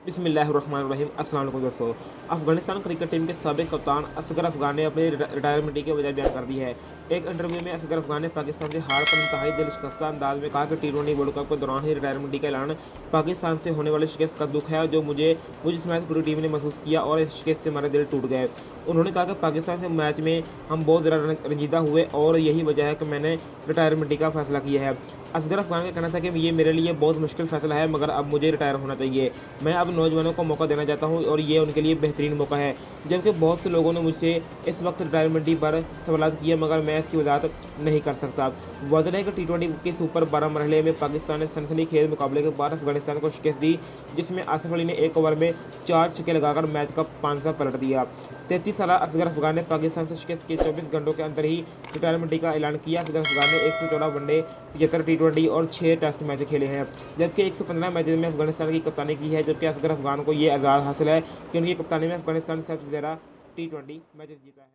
बिस्मिल्लाहिर्रहमानिर्रहीम। अस्सलाम वालेकुम दोस्तों। अफगानिस्तान क्रिकेट टीम के साबिक कप्तान असगर अफगान ने अपनी रिटायरमेंट की वजह बयान कर दी है। एक इंटरव्यू में असगर अफगान ने पाकिस्तान से हार पर इंतहाई दिलशकस्ता अंदाज में कहा कि टी20 वर्ल्ड कप के दौरान ही रिटायरमेंट का ऐलान पाकिस्तान से होने वाली शिकस्त का दुख है जो मुझे मुझ समेत पूरी टीम ने महसूस किया और इस शिकस्त से हमारे दिल टूट गए। उन्होंने कहा कि पाकिस्तान से मैच में हम बहुत ज़्यादा रंजीदा हुए और यही वजह है कि मैंने रिटायरमेंट का फैसला किया है। असगर अफगान का कहना था कि ये मेरे लिए बहुत मुश्किल फैसला है मगर अब मुझे रिटायर होना चाहिए। मैं अब नौजवानों को मौका देना चाहता हूँ और ये उनके लिए बेहतरीन मौका है। जबकि बहुत से लोगों ने मुझसे इस वक्त रिटायरमेंट पर सवाल किए मगर मैं इसकी वजाहत नहीं कर सकता। वाज़ेह है कि टी20 के सुपर 12 मरहले में पाकिस्तान ने सनसनीखेज मुकाबले के बाद अफगानिस्तान को शिकस्त दी, जिसमें आसिफ अली ने एक ओवर में 4 छक्के लगाकर मैच का पांसा पलट दिया। 33 साल असगर अफगान ने पाकिस्तान से शिकस्त के 24 घंटों के अंदर ही रिटायरमेंट का ऐलान किया। असगर अफगान ने 114 वनडे, 75 टी20 और 6 टेस्ट मैच खेले हैं, जबकि 115 मैचेज में अफगानिस्तान की कप्तानी की है। जबकि असगर अफगान को ये एजाज़ हासिल है कि उनकी कप्तानी में अफगानिस्तान सबसे ज़्यादा टी20 मैचेस जीता है।